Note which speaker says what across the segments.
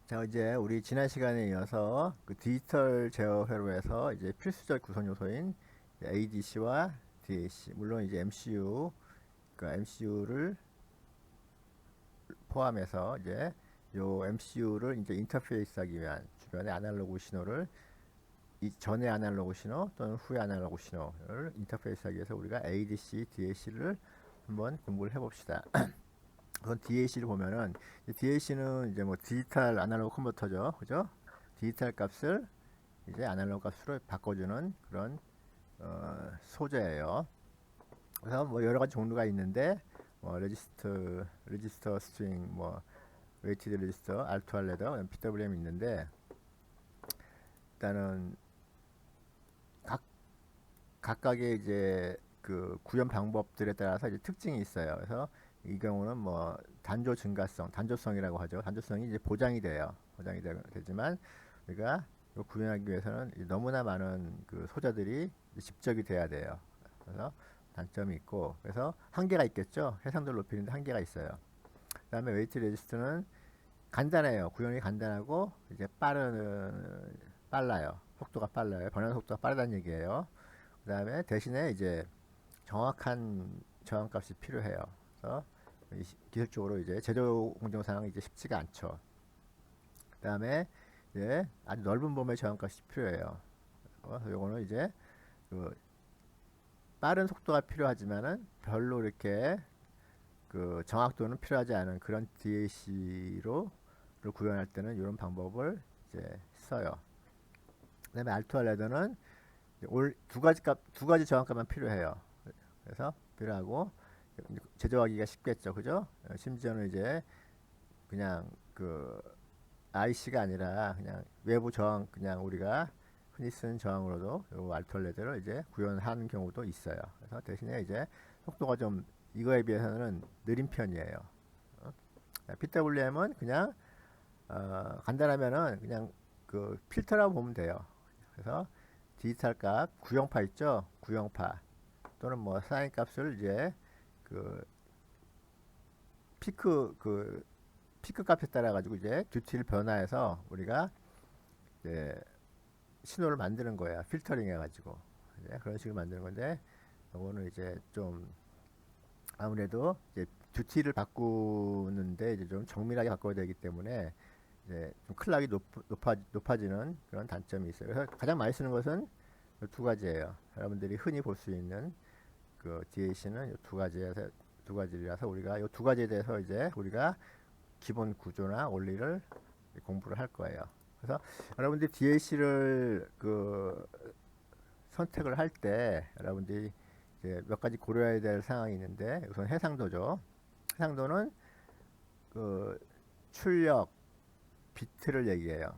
Speaker 1: 자, 이제 우리 지난 시간에 이어서 그 디지털 제어 회로에서 이제 필수적 구성 요소인 ADC와 DAC, 물론 이제 MCU, 그러니까 MCU를 포함해서 이제 요 MCU를 이제 인터페이스하기 위한 주변의 아날로그 신호를 전의 아날로그 신호 또는 후의 아날로그 신호를 인터페이스하기 위해서 우리가 ADC, DAC를 한번 공부를 해봅시다. 우선 DAC를 보면은 DAC는 이제 뭐 디지털 아날로그 컨버터죠, 그죠? 디지털 값을 이제 아날로그 값으로 바꿔주는 그런 소재예요. 그래서 뭐 여러 가지 종류가 있는데 뭐 레지스터 스트링, 뭐 웨이티드 레지스터, 알투알 레더, PWM 있는데 일단은 각 각각의 이제 그 구현 방법들에 따라서 이제 특징이 있어요. 그래서 이 경우는 뭐 단조성이라고 하죠. 단조성이 이제 보장이 돼요. 되지만 우리가 이거 구현하기 위해서는 너무나 많은 그 소자들이 집적이 돼야 돼요. 그래서 단점이 있고, 그래서 한계가 있겠죠. 해상도를 높이는데 한계가 있어요. 그다음에 웨이트 레지스트는 간단해요. 구현이 간단하고 이제 빨라요. 속도가 빨라요. 변환 속도가 빠르다는 얘기예요. 그다음에 대신에 이제 정확한 저항값이 필요해요. 그래서 기술적으로 이제 제조 공정상 이제 쉽지가 않죠. 그다음에 이제 아주 넓은 범위의 저항값이 필요해요. 요거는 이제 그 빠른 속도가 필요하지만은 별로 이렇게 그 정확도는 필요하지 않은 그런 DAC로 구현할 때는 이런 방법을 이제 써요. 그다음에 알투아 레더는 두 가지 저항값만 필요해요. 그래서 필요하고 제조하기가 쉽겠죠, 그죠? 심지어는 이제 그냥 그 IC가 아니라 그냥 외부 저항, 그냥 우리가 흔히 쓰는 저항으로도 요 알톨레드를 이제 구현하는 경우도 있어요. 그래서 대신에 이제 속도가 좀 이거에 비해서는 느린 편이에요. PWM은 그냥 간단하면은 그냥 그 필터라고 보면 돼요. 그래서 디지털 값 구형파 있죠? 구형파 또는 뭐 사인 값을 이제 그 피크 그 피크 값에 따라 가지고 이제 듀티를 변화해서 우리가 이제 신호를 만드는 거야. 필터링 해가지고 그런 식으로 만드는 건데, 이거는 이제 좀 아무래도 이제 듀티를 바꾸는데 이제 좀 정밀하게 바꿔야 되기 때문에 이제 좀 클락이 높아지는 그런 단점이 있어요. 그래서 가장 많이 쓰는 것은 두 가지예요. 여러분들이 흔히 볼 수 있는 그 DAC는 두 가지라서 우리가 이 두 가지에 대해서 이제 우리가 기본 구조나 원리를 공부를 할 거예요. 그래서 여러분들이 DAC를 그 선택을 할 때 여러분들이 이제 몇 가지 고려해야 될 상황이 있는데, 우선 해상도죠. 해상도는 그 출력 비트를 얘기해요.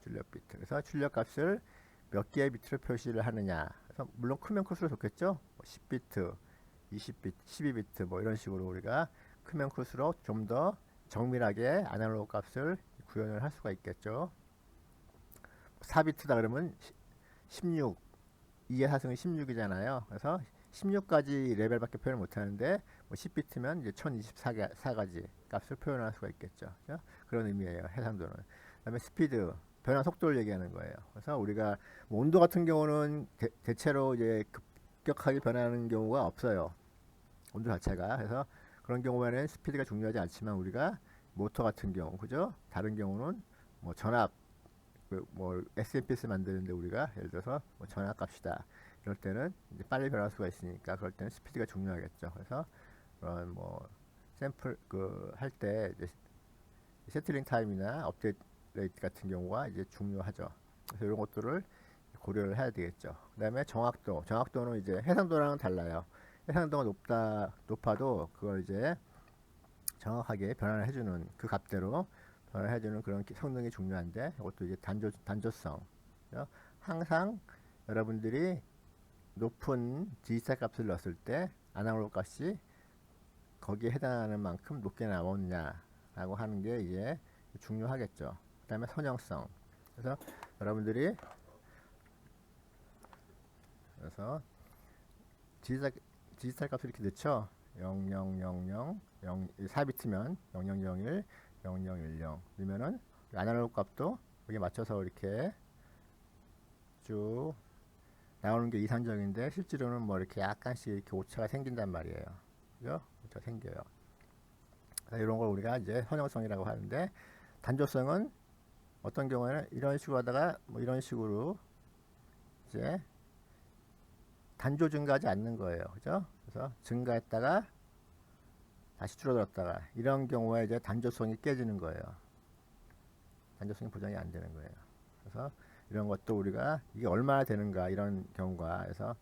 Speaker 1: 출력 비트. 그래서 출력 값을 몇 개의 비트로 표시를 하느냐. 그래서 물론 크면 클수록 좋겠죠. 10비트, 20비트, 12비트 뭐 이런 식으로 우리가 크면 클수록 좀 더 정밀하게 아날로그 값을 구현을 할 수가 있겠죠. 4비트다 그러면 16, 2의 사승이 16이잖아요. 그래서 16가지 레벨밖에 표현을 못하는데 뭐 10비트면 이제 1024가지 값을 표현할 수가 있겠죠. 그죠? 그런 의미예요. 해상도는. 그다음에 스피드, 변화 속도를 얘기하는 거예요. 그래서 우리가 뭐 온도 같은 경우는 대체로 이제 급격하게 변하는 경우가 없어요. 온도 자체가. 그래서 그런 경우에는 스피드가 중요하지 않지만 우리가 모터 같은 경우, 그죠? 다른 경우는 뭐 전압, 뭐 SMPS 만드는데 우리가 예를 들어서 뭐 전압값이다. 이럴 때는 이제 빨리 변할 수가 있으니까 그럴 때는 스피드가 중요하겠죠. 그래서 그런 뭐 샘플 그 할 때 세틀링 타임이나 업데이트 레이트 같은 경우가 이제 중요하죠. 그래서 이런 것들을 고려를 해야 되겠죠. 그다음에 정확도는 이제 해상도랑은 달라요. 해상도가 높아도 그걸 이제 정확하게 변환을 해주는 그 값대로 변환을 해주는 그런 성능이 중요한데, 이것도 이제 단조성. 항상 여러분들이 높은 디지털 값을 넣었을 때 아날로그 값이 거기에 해당하는 만큼 높게 나오느냐라고 하는 게 이제 중요하겠죠. 그 다음에 선형성. 그래서 여러분들이 그래서 디지털, 디지털 값을 이렇게 넣죠. 0000, 4비트면 0001, 0010 넣으면은 아날로그 값도 여기 맞춰서 이렇게 쭉 나오는 게 이상적인데 실제로는 뭐 이렇게 약간씩 이렇게 오차가 생긴단 말이에요. 그죠? 오차가 생겨요. 이런 걸 우리가 이제 선형성이라고 하는데, 단조성은 어떤 경우에는 이런 식으로 하다가 뭐 이런 식으로 이제 단조 증가하지 않는 거예요. 그죠? 그래서 증가했다가 다시 줄어들었다가 이런 경우에 이제 단조성이 깨지는 거예요. 단조성이 보장이 안 되는 거예요. 그래서 이런 것도 우리가 이게 얼마나 되는가 이런 경우가 해서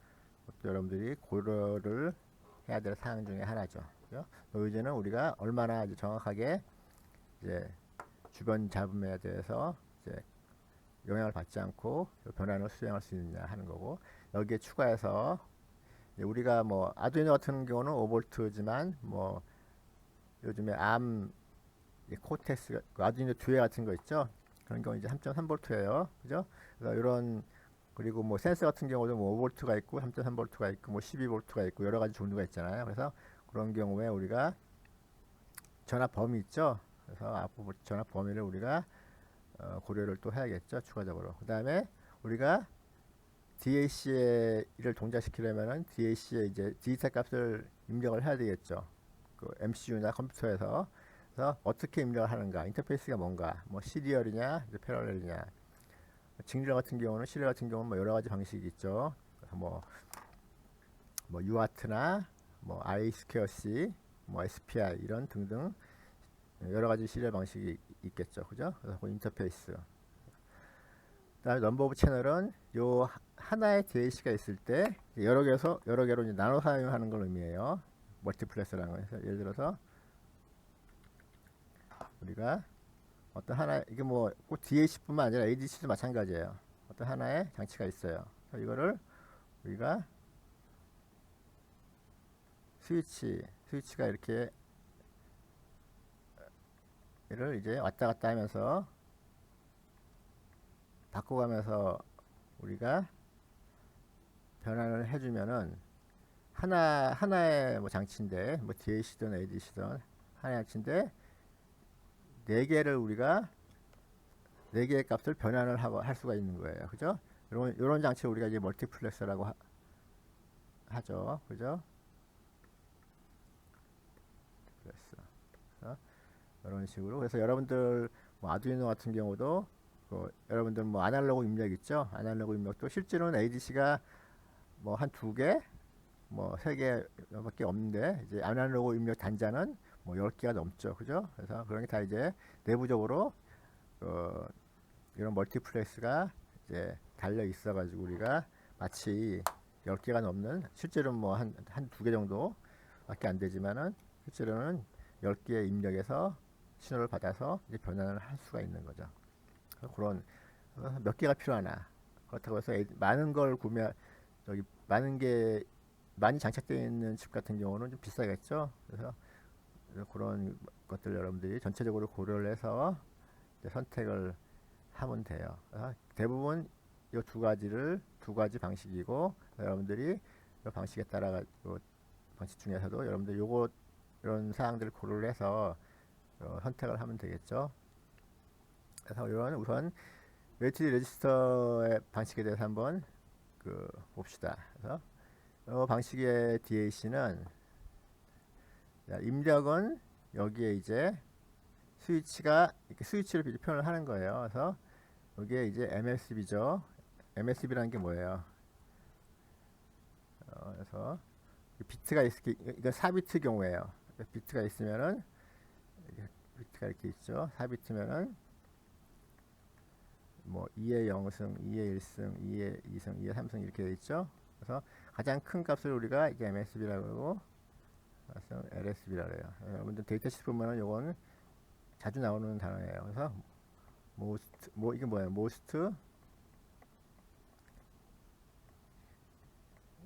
Speaker 1: 또 여러분들이 고려를 해야 될 사항 중에 하나죠. 그죠? 노이즈는 우리가 얼마나 이제 정확하게 이제 주변 잡음에 대해서 이제 영향을 받지 않고 변환을 수행할 수 있느냐 하는 거고, 여기에 추가해서 우리가 뭐 아두이노 같은 경우는 5V지만 뭐 요즘에 암 코텍스 아두이노 듀에 같은 거 있죠. 그런 경우 이제 3.3V예요. 그죠? 그래서 이런, 그리고 뭐 센서 같은 경우도 뭐 5V가 있고 3.3V가 있고 뭐 12V가 있고 여러 가지 종류가 있잖아요. 그래서 그런 경우에 우리가 전압 범위 있죠. 그래서 앞부분 전압 범위를 우리가 고려를 또 해야겠죠. 추가적으로. 그 다음에 우리가 DAC를 동작시키려면은 DAC에 이제 디지털 값을 입력을 해야 되겠죠. 그 MCU나 컴퓨터에서. 그래서 어떻게 입력을 하는가, 인터페이스가 뭔가, 뭐 시리얼이냐, 패러렐이냐. 직렬 같은 경우는, 시리얼 같은 경우는 뭐 여러 가지 방식이 있죠. 그래서 뭐 UART나 뭐 I2C, 뭐 SPI 이런 등등 여러 가지 시리얼 방식이 있겠죠. 그죠? 그래서 그 인터페이스. 그다음에 넘버 오브 채널은 요 하나의 DAC가 있을 때 여러 개로 이제 나눠 사용하는 걸 의미해요. 멀티플렉스라는 거에서 예를 들어서 우리가 어떤 하나, 이게 뭐 꼭 DAC뿐만 아니라 ADC도 마찬가지예요. 어떤 하나의 장치가 있어요. 그래서 이거를 우리가 스위치가 이렇게 얘를 이제 왔다 갔다 하면서 바꿔가면서 우리가 변환을 해주면은 하나의 뭐 장치인데, 뭐 DAC든 ADC든 하나의 장치인데 네 개를 우리가 네 개의 값을 변환을 하고 할 수가 있는 거예요. 그죠? 이런 장치를 우리가 이제 멀티플렉서라고 하죠. 그죠? 그래서 이런 식으로. 그래서 여러분들 뭐 아두이노 같은 경우도 여러분들 뭐 아날로그 입력 있죠? 아날로그 입력도 실제로는 ADC가 뭐 한 두 개, 뭐 세 개밖에 없는데 이제 아날로그 입력 단자는 뭐 10개가 넘죠. 그죠? 그래서 그런 게 다 이제 내부적으로 이런 멀티플렉스가 이제 달려 있어 가지고 우리가 마치 10개가 넘는, 실제로는 뭐 한 두 개 정도 밖에 안 되지만은 실제로는 10개의 입력에서 신호를 받아서 이제 변환을 할 수가 있는 거죠. 그런 몇 개가 필요하나. 그렇다고 해서 많은 걸 저기 많이 장착되어 있는 칩 같은 경우는 좀 비싸겠죠. 그래서 그런 것들 여러분들이 전체적으로 고려를 해서 선택을 하면 돼요. 대부분 이 두 가지 방식이고, 여러분들이 이 방식에 따라 방식 중에서도 여러분들 이런 사항들을 고려를 해서 선택을 하면 되겠죠. 그래서 이런 우선 웨이티드 레지스터의 방식에 대해서 한번 봅시다. 그래서 이 방식의 DAC는 입력은 여기에 이제 스위치를 표현을 하는 거예요. 그래서 여기에 이제 MSB죠. MSB라는 게 뭐예요? 그래서 비트가 이건 4비트 경우에요. 비트가 있으면은 비트가 이렇게 있죠. 4비트면은 뭐 2의 0승, 2의 1승, 2의 2승, 2의 3승 이렇게 되어 있죠. 그래서 가장 큰 값을 우리가 이게 MSB라고 하고 LSB라고 해요. 여러분들 데이터시트 보면은 요거는 자주 나오는 단어예요. 그래서 이게 뭐예요? most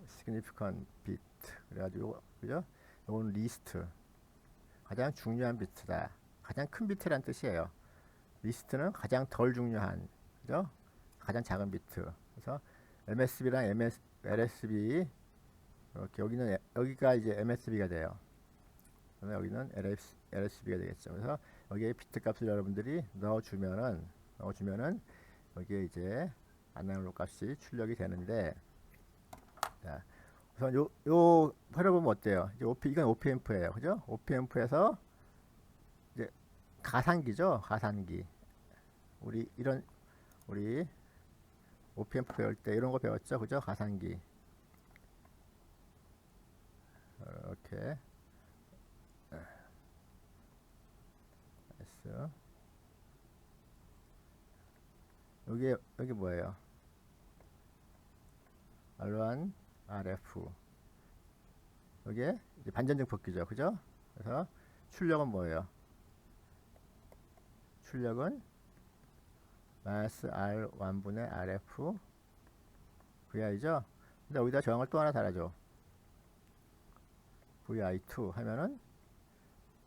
Speaker 1: significant bit. 그래가지고 그죠? 요거는 least, 가장 중요한 비트다. 가장 큰 비트란 뜻이에요. 리스트는 가장 덜 중요한, 그죠? 가장 작은 비트. 그래서 MSB랑 LSB, 이렇게 여기가 이제 MSB가 돼요. 그러면 여기는 LSB가 되겠죠. 그래서 여기에 비트 값을 여러분들이 넣어주면은 여기에 이제 아날로그 값이 출력이 되는데, 자, 우선 요 펴려보면 어때요? 이제 이건 OPM프예요, 그죠? OPM프에서 이제 가상기죠, 가상기. 우리 OPM프 배울 때 이런 거 배웠죠, 그죠? 가상기. 이렇게 됐어. 여기 뭐예요? R1, RF. 여기에 이제 반전증폭기죠, 그죠? 그래서 출력은 뭐예요? 출력은 마이너스 R1분의 RF VI죠? 근데 여기다 저항을 또 하나 달아줘. VI2 하면은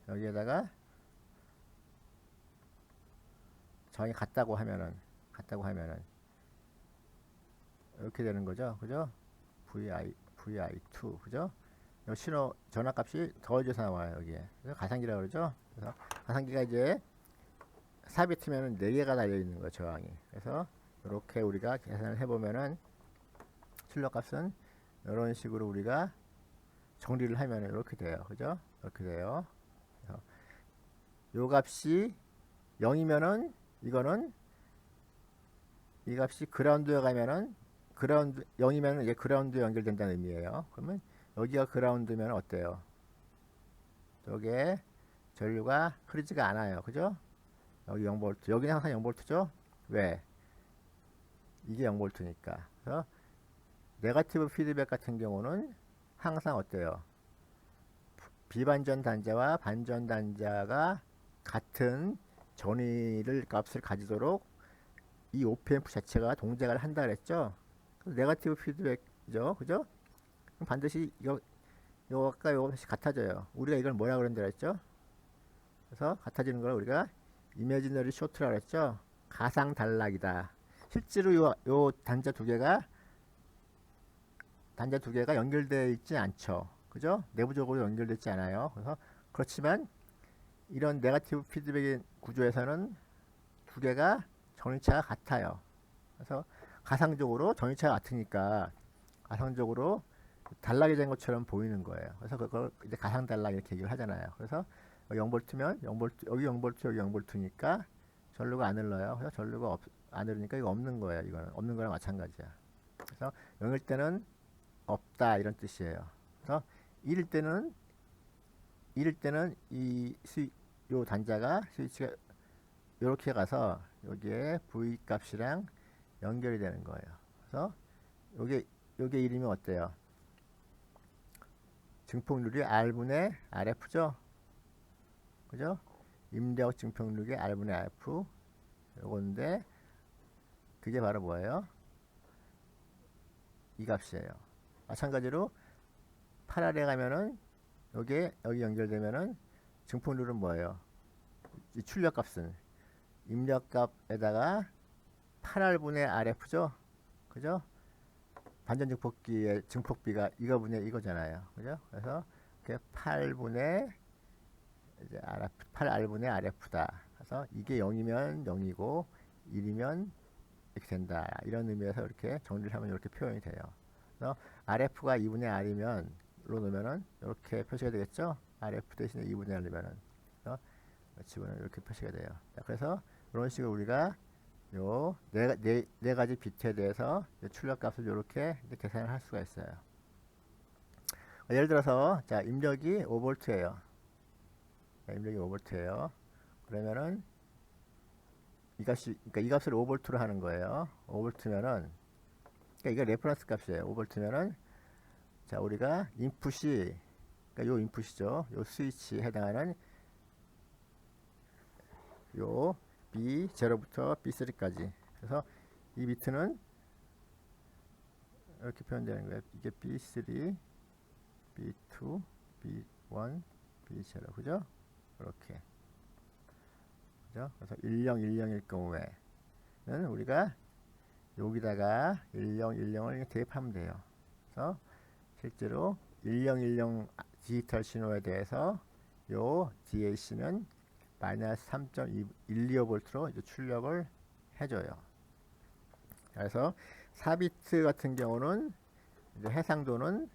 Speaker 1: 여기에다가 저항이 같다고 하면은 이렇게 되는 거죠, 그죠? VI2, 그죠? 이 신호 전압값이 더해져서 나와요, 여기에. 그래서 가상기라고 그러죠. 그래서 가상기가 이제 삽이 트면은 4개가 달려 있는 거예요, 저항이. 그래서 이렇게 우리가 계산을 해보면은 출력값은 이런 식으로 우리가 정리를 하면 이렇게 돼요, 그죠? 이렇게 돼요. 그래서 요 값이 0이면은 이거는 이 값이 그라운드에 가면은 0이면은 이제 그라운드에 연결된다는 의미예요. 그러면 여기가 그라운드면 어때요? 저게 전류가 흐르지가 않아요, 그죠? 여기 0V, 여기는 항상 0V죠? 왜? 이게 0V니까. 그래서 네거티브 피드백 같은 경우는 항상 어때요? 비반전 단자와 반전 단자가 같은 전위를 값을 가지도록 이 OPM프 자체가 동작을 한다 그랬죠? 네거티브 피드백이죠, 그죠? 그럼 반드시 아까 이거 다시 같아져요. 우리가 이걸 뭐라 그런다 그랬죠? 그래서 같아지는 걸 우리가 이미지너리 쇼트라 그랬죠? 가상 단락이다. 실제로 요 단자 두 개가 연결되어 있지 않죠. 그죠? 내부적으로 연결되어 있지 않아요. 그래서 그렇지만 이런 네거티브 피드백의 구조에서는 두 개가 전위차가 같아요. 그래서 가상적으로 전위차가 같으니까 가상적으로 단락이 된 것처럼 보이는 거예요. 그래서 그걸 이제 가상 단락 이렇게 얘기를 하잖아요. 그래서 0V면 0V, 여기 0V, 여기 0V니까 전류가 안 흘러요. 그래서 전류가 안 흐르니까 이거 없는 거예요. 이거는 없는 거랑 마찬가지야. 그래서 0일 때는 없다 이런 뜻이에요. 그래서 1일 때는 요 단자가 스위치가 이렇게 가서 여기에 V 값이랑 연결이 되는 거예요. 그래서 요게 1이면 어때요? 증폭률이 R분의 RF죠? 그죠? 임대역 증폭률이 R분의 RF 요건데 그게 바로 뭐예요? 이 값이에요. 마찬가지로 8R에 가면은 여기 연결되면은 증폭률은 뭐예요? 이 출력값은 입력값에다가 8R분의 RF죠? 그죠? 반전 증폭기의 증폭비가 이거분의 이거잖아요. 그죠? 그래서 이렇게 8분의 이제 8R분의 RF다. 그래서 이게 0이면 0이고 1이면 이렇게 된다. 이런 의미에서 이렇게 정리를 하면 이렇게 표현이 돼요. 그래서 RF가 2분의 R이면 로 넣으면은 이렇게 표시가 되겠죠? RF 대신에 2분의 R 넣으면은 집어넣으면 이렇게 표시가 돼요. 자, 그래서 이런 식으로 우리가 요 네 가지 비트에 대해서 출력값을 이렇게 계산을 할 수가 있어요. 예를 들어서 자 입력이 5V예요. 입력이 5V예요. 그러면은 그러니까 이 값을 5V로 하는 거예요. 5V면은 그러니까 이게 레퍼런스 값이에요. 5V면은 자 우리가 인풋이 그러니까 요 인풋이죠. 요 스위치에 해당하는 요 B0부터 B3까지. 그래서 이 비트는 이렇게 표현되는 거예요. 이게 B3, B2, B1, B0. 그죠? 이렇게. 그죠? 그래서 1010일 경우에는 우리가 여기다가 1010을 대입하면 돼요. 그래서 실제로 1010 디지털 신호에 대해서 요 DAC는 마이너스 3.125V로 이제 출력을 해줘요. 그래서 4비트 같은 경우는 이제 해상도는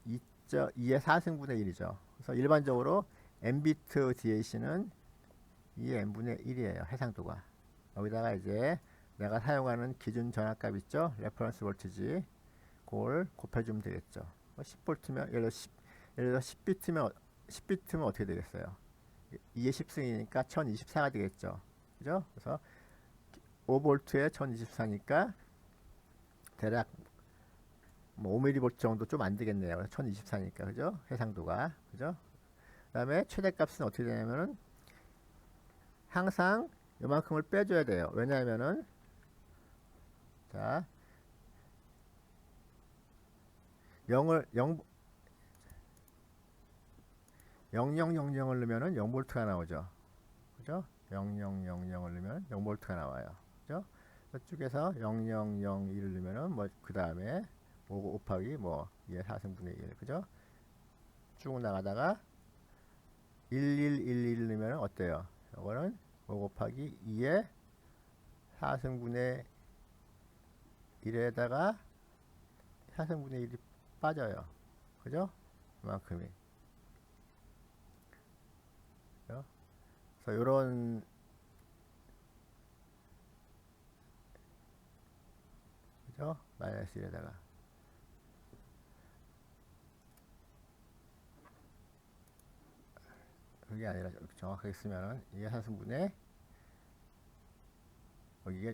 Speaker 1: 2의 4승분의 1이죠. 그래서 일반적으로 n비트 DAC는 2의 n분의 1이에요. 해상도가. 여기다가 이제 내가 사용하는 기준 전압값 있죠? 레퍼런스 볼티지. 그걸 곱해주면 되겠죠. 10V면, 예를 들어 10비트면 어떻게 되겠어요? 2의 10승이니까 1024가 되겠죠. 그죠? 그래서 5V에 1024니까 대략 뭐 5mV 정도 좀 안 되겠네요. 그래서 1024니까. 그죠? 해상도가. 그죠? 그 다음에 최대값은 어떻게 되냐면은 항상 요만큼을 빼줘야 돼요. 왜냐하면은 자 0을 0000을 넣으면은 0V가 나오죠. 그죠? 0000을 넣으면 0V가 나와요. 그죠? 저쪽에서 0001을 넣으면은 뭐 그 다음에 5 곱하기 뭐 2의 4승분의 1. 그죠? 쭉 나가다가 1111 넣으면 어때요? 이거는 5 곱하기 2의 4승분의 1에다가 4승분의 1이 빠져요. 그죠? 그만큼이. 그죠? 그래서 요런 그죠? 마이너스 1에다가 그게 아니라 정확하게 쓰면은 이게 4승분의 여기가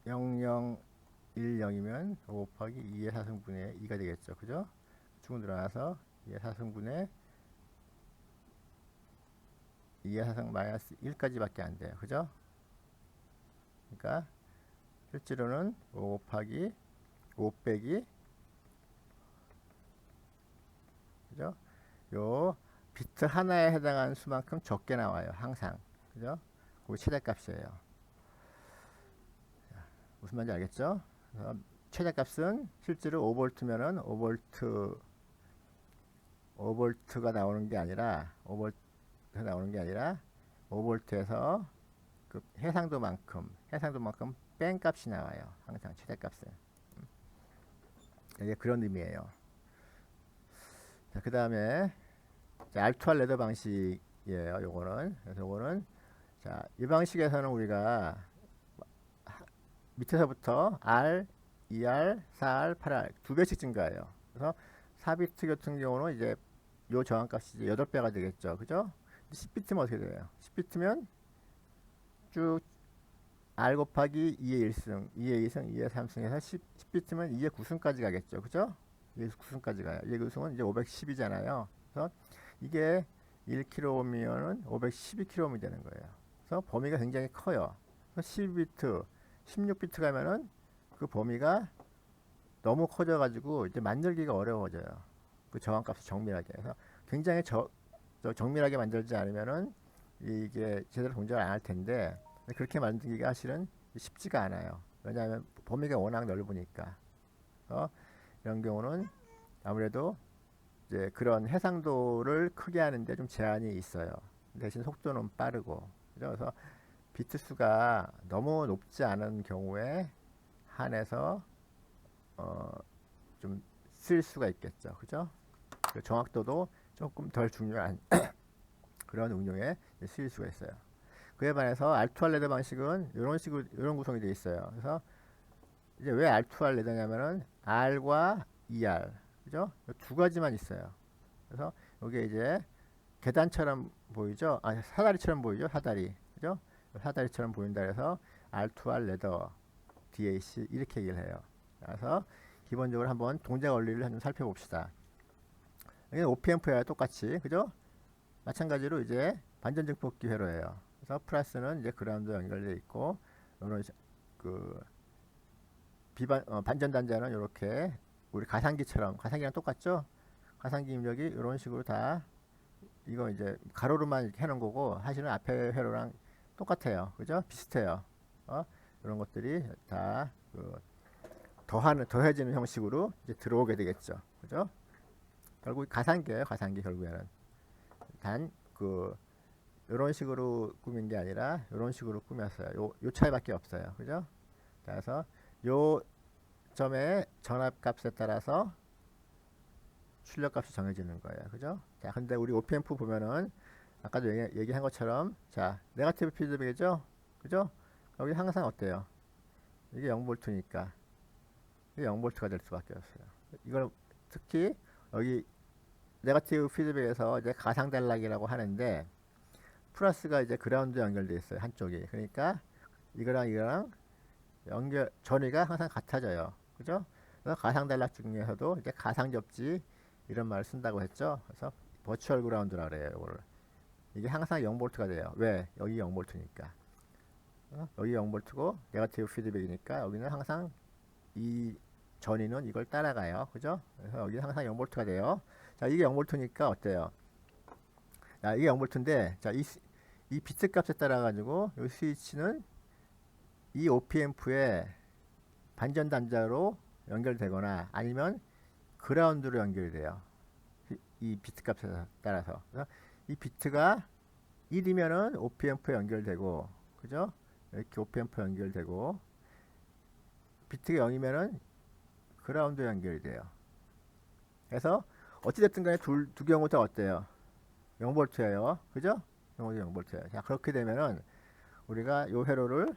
Speaker 1: 0010이면 5 곱하기 2의 4승분의 2가 되겠죠. 그죠? 쭉 늘어나서 2의 4승분의 2의 4승 마이너스 1까지밖에 안 돼요. 그죠? 그러니까 실제로는 5 곱하기 5 빼기 그죠? 요 비트 하나에 해당하는 수만큼 적게 나와요. 항상. 그죠? 그게 최대값이에요. 무슨 말인지 알겠죠? 최대값은 실제로 5V면은 5V가 나오는 게 아니라 5V가 나오는 게 아니라 5V에서 그 해상도만큼 뺀 값이 나와요. 항상 최대값은. 이게 그런 의미예요. 자, 그 다음에 알투알 레더 방식이에요. 요거는. 그래서 요거는 자, 이 방식에서는 우리가 밑에서부터 R, 2R, 4R, 8R 두 배씩 증가해요. 그래서 4비트 같은 경우는 이제 요 저항값이 이제 8배가 되겠죠. 그죠? 10비트면 어떻게 돼요? 10비트면 쭉 R 곱하기 2의 1승, 2의 2승, 2의 3승에서 10비트면 2의 9승까지 가겠죠. 그죠? 2의 9승까지 가요. 2의 9승은 이제 510이잖아요. 그래서 이게 1kg이면은 512kg이 되는 거예요. 그래서 범위가 굉장히 커요. 그래서 12비트, 16비트 가면은 그 범위가 너무 커져가지고 이제 만들기가 어려워져요. 그 저항값을 정밀하게 해서 굉장히 정밀하게 만들지 않으면은 이게 제대로 동작을 안 할 텐데 그렇게 만들기가 사실은 쉽지가 않아요. 왜냐하면 범위가 워낙 넓으니까. 이런 경우는 아무래도 이제 그런 해상도를 크게 하는데 좀 제한이 있어요. 대신 속도는 빠르고. 그래서 비트 수가 너무 높지 않은 경우에 한해서 좀 쓸 수가 있겠죠. 그죠? 그 정확도도 조금 덜 중요한 그런 응용에 쓰일 수가 있어요. 그에 반해서 R2R 레더 방식은 이런 식으로 이런 구성이 되어 있어요. 그래서 이제 왜 R2R 레더냐면은 R과 ER 그죠? 두 가지만 있어요. 그래서 여기 이제 계단처럼 보이죠? 아 사다리처럼 보이죠? 사다리 그죠? 사다리처럼 보인다 해서 R2R 레더 DAC 이렇게 얘기를 해요. 그래서 기본적으로 한번 동작 원리를 좀 살펴봅시다. 여기는 OPM프야 똑같이 그죠? 마찬가지로 이제 반전 증폭기 회로예요. 그래서 플러스는 이제 그라운드 연결되어 있고 이런 그 반전 단자는 이렇게 우리 가상기처럼 가상기랑 똑같죠? 가상기 입력이 이런 식으로 다 이거 이제 가로로만 이렇게 해놓은 거고 사실은 앞에 회로랑 똑같아요. 그죠? 비슷해요. 이런 것들이 다 더해지는 형식으로 이제 들어오게 되겠죠. 그죠? 결국 가상기예요. 가상기 결국에는 단 그 요런 식으로 꾸민 게 아니라 요런 식으로 꾸몄어요. 요 차이밖에 없어요. 그죠? 그래서 요 점의 전압값에 따라서 출력값이 정해지는 거예요. 그죠? 자, 근데 우리 OPMF 보면은 아까도 얘기한 것처럼 자, 네거티브 피드백이죠? 그죠? 여기 항상 어때요? 이게 0볼트니까 이게 0볼트가 될 수밖에 없어요. 이걸 특히 여기 네거티브 피드백에서 이제 가상 단락이라고 하는데 플러스가 이제 그라운드 연결돼 있어요. 한쪽이. 그러니까 이거랑 연결 전위가 항상 같아져요. 그죠? 그래서 가상 단락 중에서도 이제 가상 접지 이런 말을 쓴다고 했죠. 그래서 버추얼 그라운드라 그래요. 이거를. 이게 항상 0볼트가 돼요. 왜? 여기 0볼트니까. 여기 0볼트고 네거티브 피드백이니까 여기는 항상 이 전위는 이걸 따라가요. 그죠? 그래서 여기 항상 0볼트가 돼요. 자, 이게 0볼트니까 어때요? 자, 이게 0볼트인데 자, 이 비트 값에 따라 가지고 이 스위치는 이 OPM프에 반전 단자로 연결되거나 아니면 그라운드로 연결이 돼요. 이 비트 값에 따라서. 이 비트가 1이면은 OPM프에 연결되고, 그죠? 이렇게 OPM프에 연결되고, 비트가 0이면은 그라운드에 연결이 돼요. 그래서 어찌됐든 간에 두 경우 다 어때요? 0볼트예요. 그죠? 0볼트예요. 자, 그렇게 되면은 우리가 요 회로를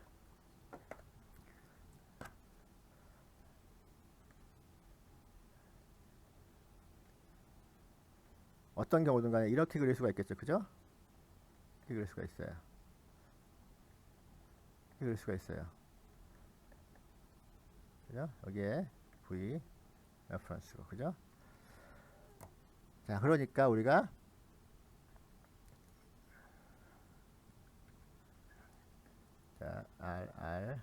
Speaker 1: 어떤 경우든 간에 이렇게 그릴 수가 있겠죠. 그죠? 이렇게 그릴 수가 있어요. 이렇게 그릴 수가 있어요. 그죠? 여기에 V 레퍼런스고. 그죠? 자, 그러니까 우리가 자, R,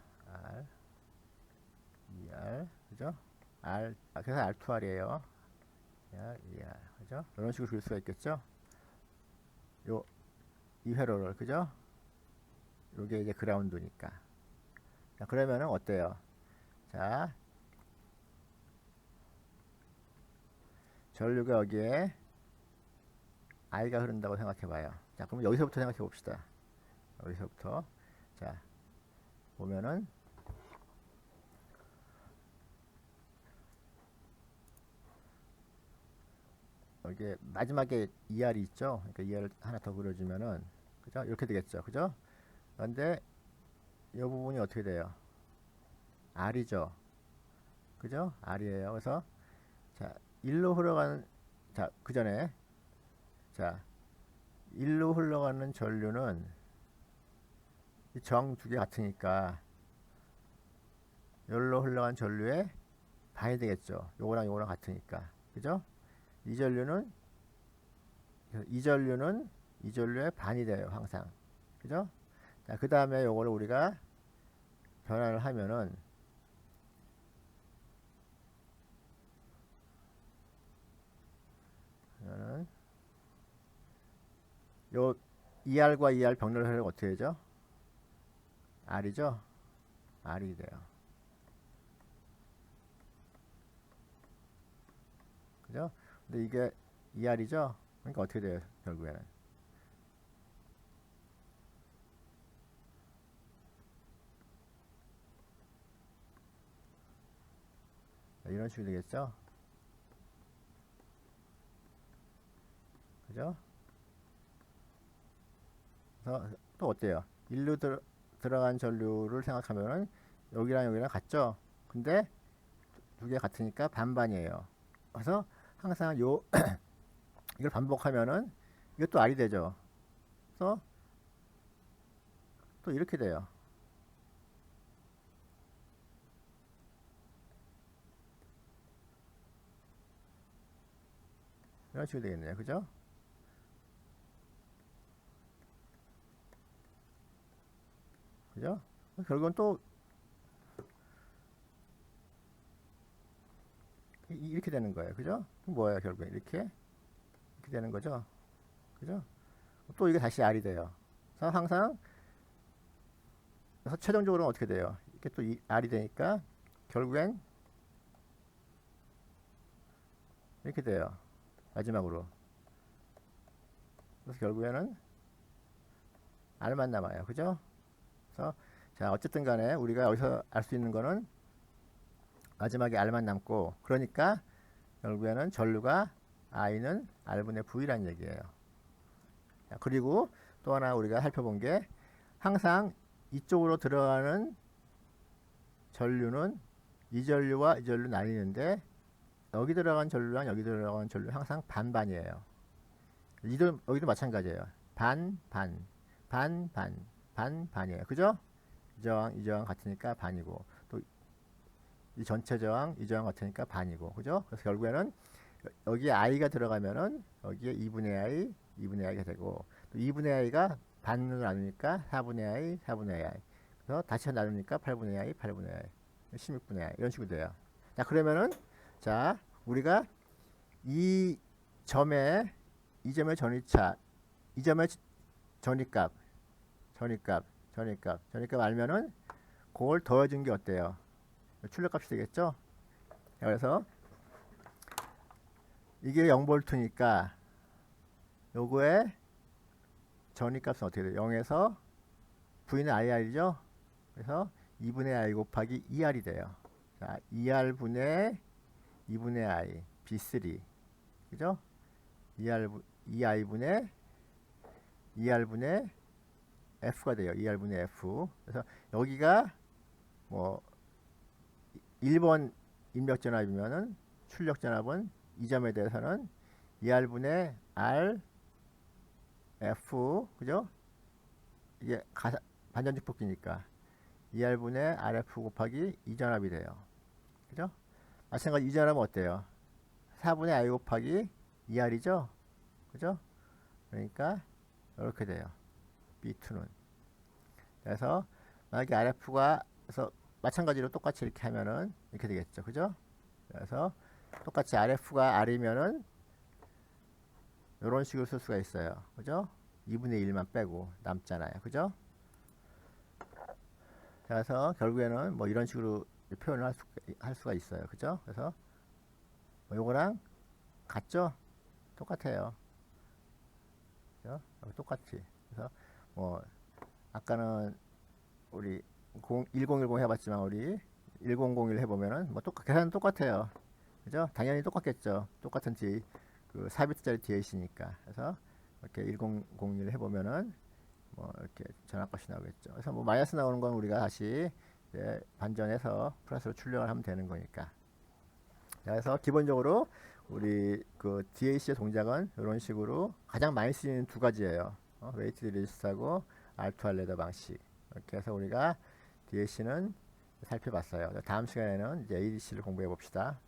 Speaker 1: ER, 그죠? 그래서 R2R이에요. ER, 그죠? 이런 식으로 그릴 수가 있겠죠? 이 회로를, 그죠? 요게 이제 그라운드니까. 자, 그러면은 어때요? 자, 전류가 여기에 I가 흐른다고 생각해 봐요. 자, 그럼 여기서부터 생각해 봅시다. 여기서부터. 자, 보면은, 여기에 마지막에 ER이 있죠? 그러니까 ER을 하나 더 그려주면은, 그죠? 이렇게 되겠죠? 그죠? 그런데, 이 부분이 어떻게 돼요? R이죠? 그죠? R이에요. 그래서, 자, 일로 흘러가는, 자, 그 전에, 자, 일로 흘러가는 전류는 정 두 개 같으니까 여기로 흘러간 전류의 반이 되겠죠. 요거랑 요거랑 같으니까. 그죠? 이 전류는 이 전류의 반이 돼요. 항상. 그죠? 자, 그 다음에 요거를 우리가 변화를 하면은 요 ER과 ER 병렬을 어떻게 되죠? R이죠? R이 돼요. 그죠? 근데 이게 ER이죠? 그러니까 어떻게 돼요? 결국에는. 이런 식으로 되겠죠? 그죠? 그래서 또 어때요? 일로 들어간 전류를 생각하면은 여기랑 여기랑 같죠? 근데 두 개 같으니까 반반이에요. 그래서 항상 이걸 반복하면은 이것도 R이 되죠. 그래서 또 이렇게 돼요. 이런 식으로 되겠네요. 그죠? 그죠? 결국은 또 이렇게 되는 거예요. 그죠? 뭐예요, 결국에? 이렇게 되는 거죠. 그죠? 또 이게 다시 R이 돼요. 그래서 항상, 그래서 최종적으로는 어떻게 돼요? 이렇게 또 R이 되니까 결국엔 이렇게 돼요. 마지막으로. 그래서 결국에는 R만 남아요. 그죠? 그래서 자, 어쨌든 간에 우리가 여기서 알 수 있는 거는 마지막에 R만 남고, 그러니까 결국에는 전류가 I는 R분의 V라는 얘기예요. 자, 그리고 또 하나 우리가 살펴본 게 항상 이쪽으로 들어가는 전류는 이 전류와 이 전류 나뉘는데, 여기 들어간 전류랑 여기 들어간 전류 항상 반반이에요. 여기도 마찬가지예요. 반, 반, 반, 반, 반, 반이에요. 그죠? 이 저항 같으니까 반이고, 또 이 전체 저항, 이 저항 같으니까 반이고, 그죠? 그래서 결국에는 여기에 i가 들어가면은 여기에 2분의 i, 2분의 i가 되고, 또 2분의 i가 반으로 나누니까 4분의 i, 4분의 i. 그래서 다시 나누니까 8분의 i, 8분의 i, 16분의 i 이런 식으로 돼요. 자, 그러면은 자, 우리가 이 점의 전위차, 이 점의 전위값, 전위값 알면은 그걸 더해준 게 어때요? 출력값이 되겠죠? 그래서 이게 0볼트니까 요거의 전위값은 어떻게 돼요? 0에서 V는 IR이죠? 그래서 2분의 I 곱하기 2R이 돼요. 자, 2R 분의 2분의 I B3, 그죠? 2I분의 F가 돼요. 2R분의 F. 그래서 여기가 뭐 1번 인력전압이면은 출력전압은 이 점에 대해서는 2R분의 R F, 그죠? 이게 반전직폭기니까 2R분의 RF 곱하기 이전압이 돼요. 그죠? 마찬가지 이전압은 어때요? 4분의 I 곱하기 2R이죠? 그죠? 그러니까 이렇게 돼요. B2는. 그래서 만약에 RF가 그래서 마찬가지로 똑같이 이렇게 하면은 이렇게 되겠죠. 그죠? 그래서 똑같이 RF가 R이면은 이런 식으로 쓸 수가 있어요. 그죠? 2분의 1만 빼고 남잖아요. 그죠? 그래서 결국에는 뭐 이런 식으로 표현을 할 수가 있어요. 그죠? 그래서 뭐 요거랑 같죠? 똑같아요. 그죠? 똑같이. 그래서 뭐 아까는 우리 1010 해봤지만 우리 1001 해보면은 뭐 계산은 똑같아요. 그죠? 당연히 똑같겠죠. 똑같은 그 4비트짜리 DAC니까. 그래서 이렇게 1001 해보면은 뭐 이렇게 전압값이 나오겠죠. 그래서 뭐 마이너스 나오는 건 우리가 다시 이제 반전해서 플러스로 출력을 하면 되는 거니까. 그래서 기본적으로 우리 그 DAC의 동작은 이런 식으로 가장 많이 쓰이는 두 가지예요. 웨이트 리스트하고 R2R 레더 방식. 이렇게 해서 우리가 DAC는 살펴봤어요. 다음 시간에는 이제 ADC를 공부해 봅시다.